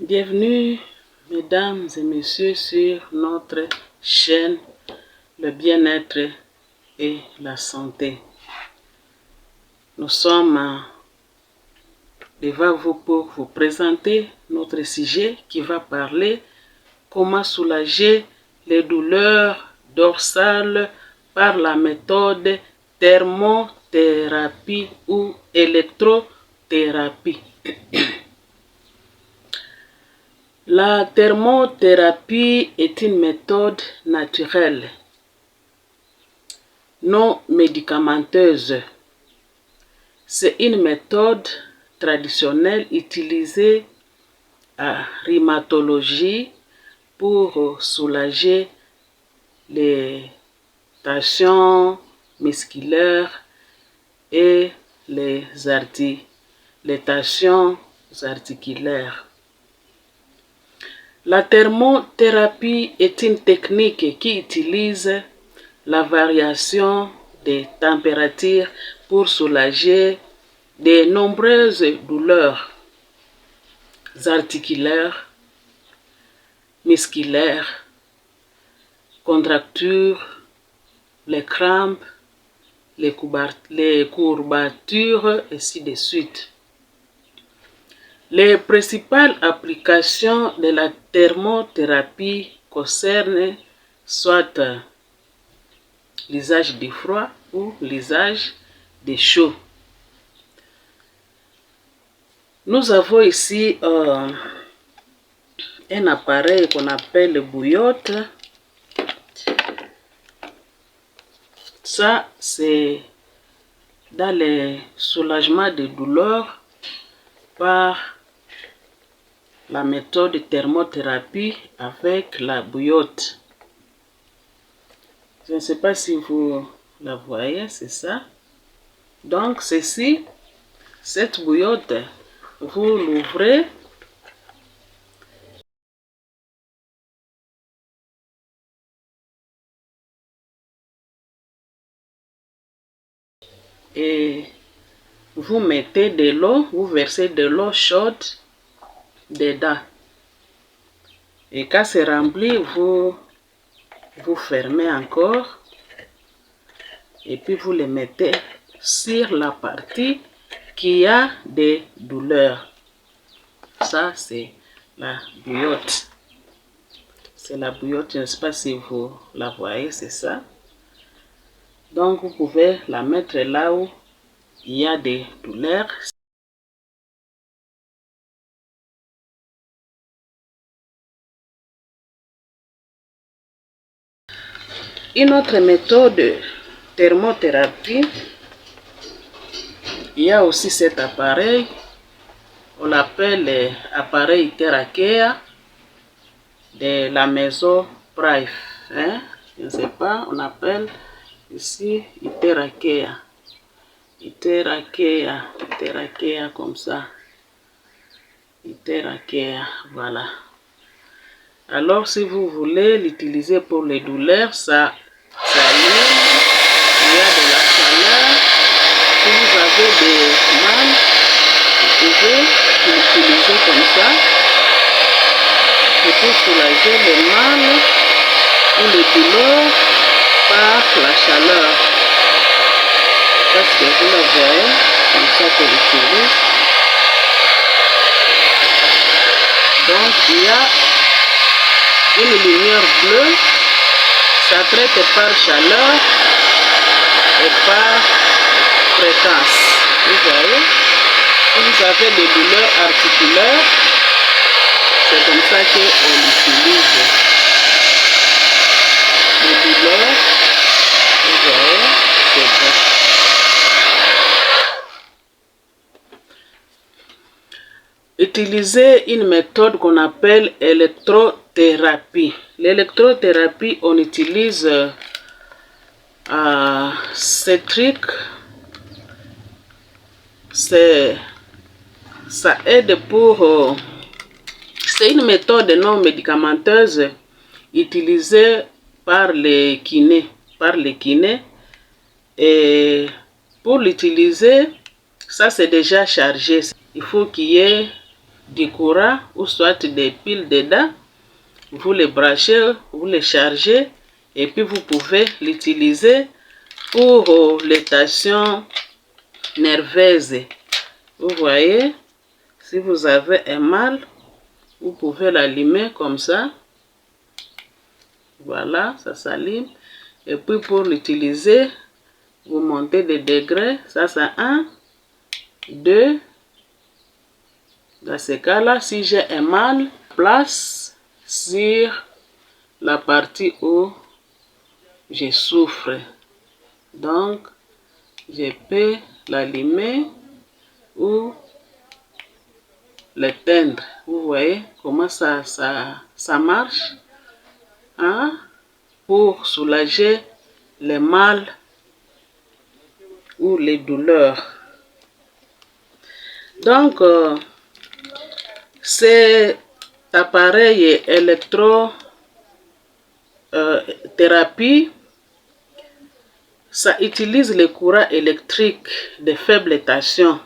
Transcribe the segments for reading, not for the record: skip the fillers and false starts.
Bienvenue, mesdames et messieurs, sur notre chaîne Le bien-être et la santé. Nous sommes devant vous pour vous présenter notre sujet qui va parler comment soulager les douleurs dorsales par la méthode thermothérapie ou électrothérapie. La thermothérapie est une méthode naturelle, non médicamenteuse. C'est une méthode traditionnelle utilisée en rhumatologie pour soulager les tensions musculaires et les tensions articulaires. La thermothérapie est une technique qui utilise la variation des températures pour soulager de nombreuses douleurs articulaires, musculaires, contractures, les crampes, les courbatures, et ainsi de suite. Les principales applications de la thermothérapie concernent soit l'usage de froid ou l'usage de chaud. Nous avons ici un appareil qu'on appelle bouillotte. Ça, c'est dans le soulagement des douleurs par la méthode thermothérapie avec la bouillotte. Je ne sais pas si vous la voyez, c'est ça. Donc, ceci, cette bouillotte, vous l'ouvrez. Et vous mettez de l'eau, vous versez de l'eau chaude dedans. Et quand c'est rempli, vous fermez encore. Et puis vous le mettez sur la partie qui a des douleurs. Ça, c'est la bouillotte. C'est la bouillotte, je ne sais pas si vous la voyez, c'est ça. Donc, vous pouvez la mettre là où il y a des douleurs. Une autre méthode de thermothérapie, il y a aussi cet appareil. On l'appelle appareil Theracare de la maison Price. Je ne sais pas, on appelle ici Theracare. Theracare comme ça. Theracare, voilà. Alors, si vous voulez l'utiliser pour les douleurs, ça allume, il y a de la chaleur. Si vous avez des mal, vous pouvez l'utiliser comme ça. C'est pour soulager les mal ou les douleurs par la chaleur. Parce que vous la voyez, comme ça que j'utilise. Donc, il y a une lumière bleue, ça traite par chaleur et par fréquence. Vous voyez, si vous avez des douleurs articulaires, c'est comme ça qu'on l'utilise. Les douleurs, vous voyez, c'est bon. Utiliser une méthode qu'on appelle électrothérapie. L'électrothérapie, on utilise ce truc. Ça aide pour... c'est une méthode non médicamenteuse utilisée par les kinés. Et pour l'utiliser, ça c'est déjà chargé. Il faut qu'il y ait du courant ou soit des piles dedans. Vous les branchez, vous les chargez et puis vous pouvez l'utiliser pour les tensions nerveuses. Vous voyez, si vous avez un mal, vous pouvez l'allumer comme ça. Voilà, ça s'allume. Et puis pour l'utiliser, vous montez des degrés. Ça c'est 1, 2. Dans ce cas-là, si j'ai un mal, place sur la partie où je souffre. Donc, je peux l'allumer ou l'éteindre. Vous voyez comment ça marche, hein? Pour soulager les mal ou les douleurs. Donc, cet appareil électrothérapie, ça utilise le courant électrique de faible tension.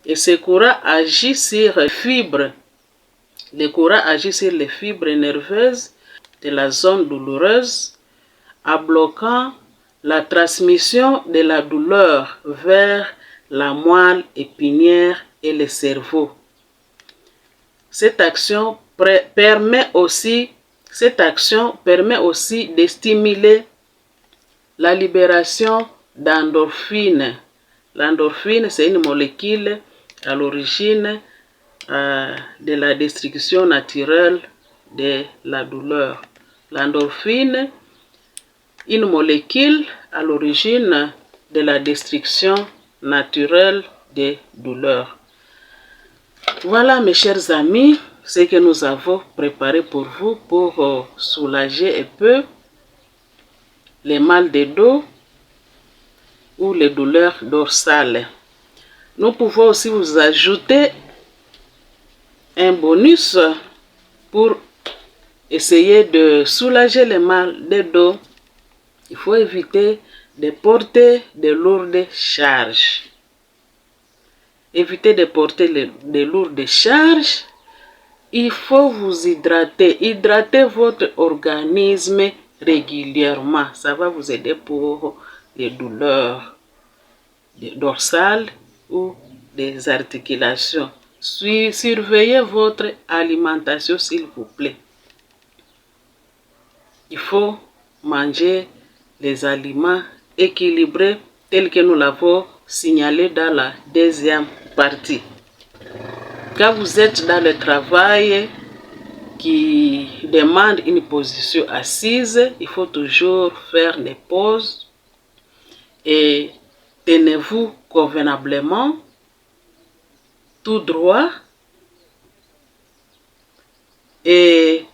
Et ce courant agit sur les fibres. Le courant agit sur les fibres nerveuses de la zone douloureuse, en bloquant la transmission de la douleur vers la moelle épinière et le cerveau. Cette action permet aussi de stimuler la libération d'endorphines. L'endorphine, c'est une molécule à l'origine de la destruction naturelle de la douleur. L'endorphine, une molécule à l'origine de la destruction naturelle des douleurs. Voilà mes chers amis, ce que nous avons préparé pour vous pour soulager un peu les mal de dos ou les douleurs dorsales. Nous pouvons aussi vous ajouter un bonus pour essayer de soulager les mal de dos. Il faut éviter de porter de lourdes charges. Évitez de porter de lourdes charges. Il faut vous hydrater. Hydratez votre organisme régulièrement. Ça va vous aider pour les douleurs dorsales ou des articulations. Surveillez votre alimentation, s'il vous plaît. Il faut manger les aliments équilibrés tels que nous l'avons signalé dans la deuxième partie. Quand vous êtes dans le travail qui demande une position assise, il faut toujours faire des pauses et tenez-vous convenablement, tout droit, et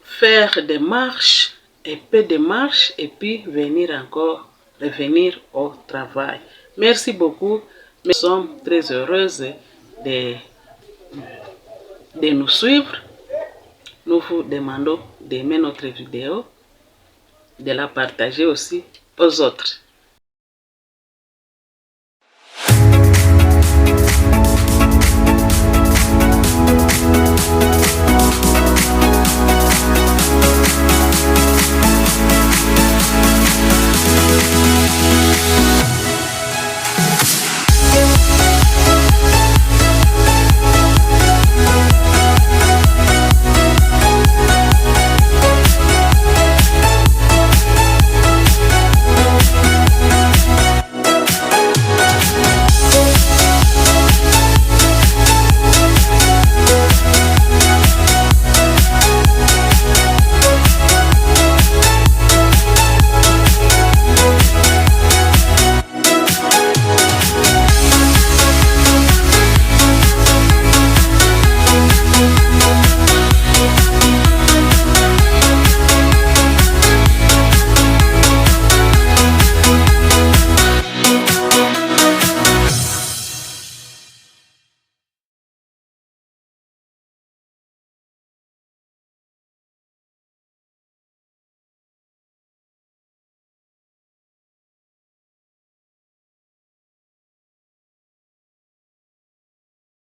faire des marches, un peu de marche, et puis revenir au travail. Merci beaucoup. Nous sommes très heureuses de nous suivre. Nous vous demandons d'aimer notre vidéo, de la partager aussi aux autres.